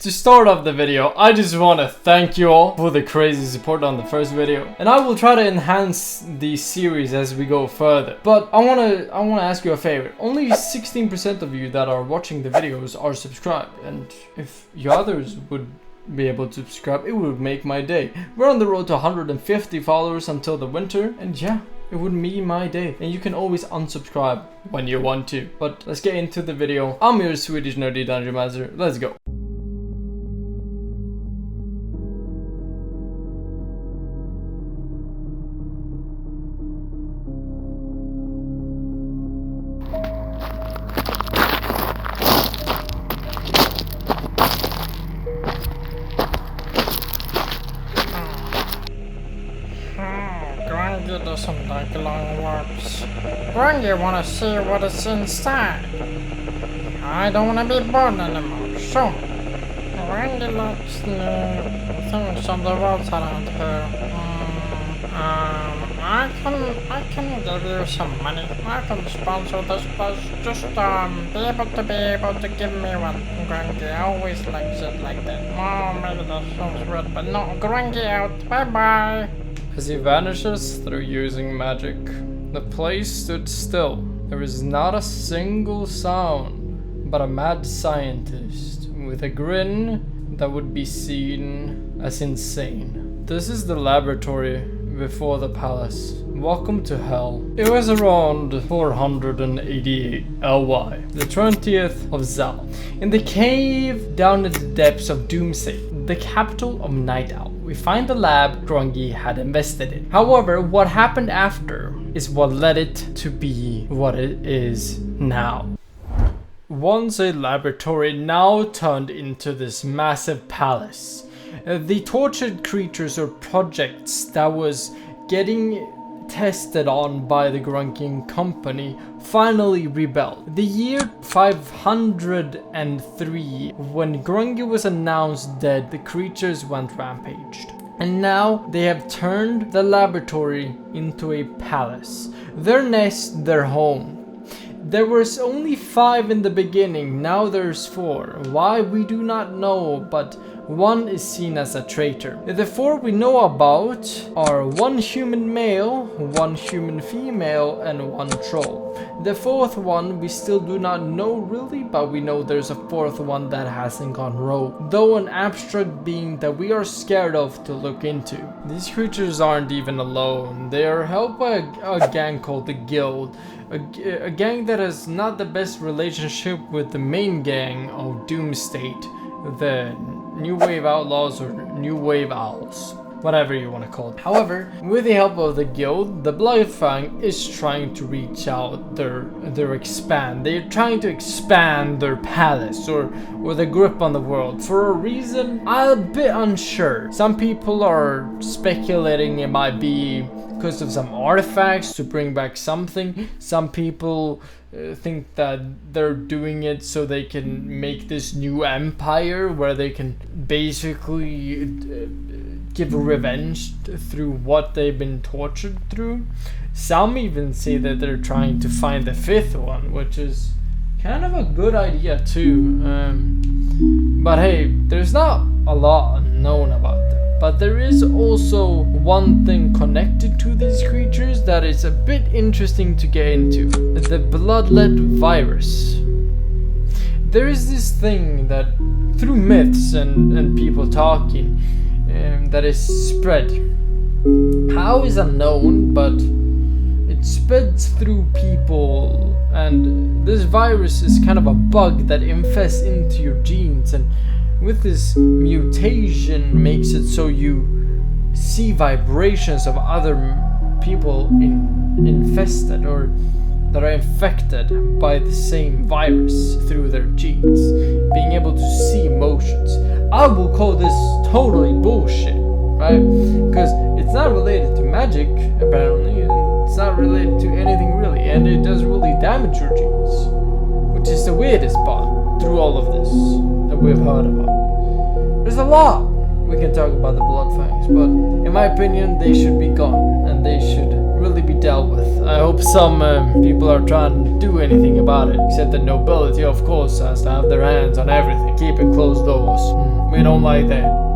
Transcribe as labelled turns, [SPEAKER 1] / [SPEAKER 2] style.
[SPEAKER 1] To start off the video, I just want to thank you all for the crazy support on the first video, and I will try to enhance the series as we go further. But I want to ask you a favor. Only 16% of you that are watching the videos are subscribed, and if you others would be able to subscribe, it would make my day. We're on the road to 150 followers until the winter, and yeah, it would be my day. And you can always unsubscribe when you want to. But let's get into the video. I'm your Swedish nerdy dungeon master. Let's go.
[SPEAKER 2] Grungy doesn't like long walks. Grungy wanna see what is inside. I don't wanna be bored anymore, so Grungy likes new things on the roads around here. I can give you some money. I can sponsor this place. Just be able to give me one. Grungy always likes it like that. Oh, maybe that sounds weird, but no. Grungy out. Bye bye.
[SPEAKER 1] As he vanishes through using magic, the place stood still. There was not a single sound, but a mad scientist with a grin that would be seen as insane. This is the laboratory before the palace. Welcome to hell. It was around 488 LY, the 20th of Zal, in the cave down in the depths of Doomstate, the capital of Night Owl. We find the lab Grungy had invested in. However, what happened after is what led it to be what it is now. Once a laboratory, now turned into this massive palace. The tortured creatures or projects that was getting tested on by the Grunking company finally rebelled. The year 503, when Grungy was announced dead, the creatures went rampaged. And now they have turned the laboratory into a palace. Their nest, their home. There was only 5 in the beginning, now there's 4. Why, we do not know, but one is seen as a traitor. The 4 we know about are 1 human male, 1 human female, and 1 troll. The 4th one we still do not know really, but we know there's a 4th one that hasn't gone rogue, though an abstract being that we are scared of to look into. These creatures aren't even alone. They are helped by a gang called the Guild, a gang that has not the best relationship with the main gang of Doomstate, the New Wave Outlaws or New Wave Owls, whatever you want to call it. However, with the help of the Guild, the Bloodfang is trying to reach out they're trying to expand their palace or the grip on the world for a reason I'm a bit unsure. Some people are speculating it might be because of some artifacts to bring back something. Some people think that they're doing it so they can make this new empire where they can basically give revenge through what they've been tortured through. Some even say that they're trying to find the 5th one, which is kind of a good idea too. But hey, there's not a lot known about them. But there is also one thing connected to these creatures that is a bit interesting to get into. The bloodlet virus. There is this thing that through myths and people talking that is spread. How is unknown, but it spreads through people, and this virus is kind of a bug that infests into your genes, and with this mutation makes it so you see vibrations of other people infested or that are infected by the same virus through their genes, being able to see emotions. I will call this totally bullshit, right? Because it's not related to magic, apparently, and it's not related to anything really, and it does really damage your genes, which is the weirdest part through all of this that we've heard about. There's a lot we can talk about the Bloodfangs, but in my opinion, they should be gone, and they should really be dealt with. I hope some people are trying to do anything about it, except the nobility, of course, has to have their hands on everything, keeping closed doors. We don't like that.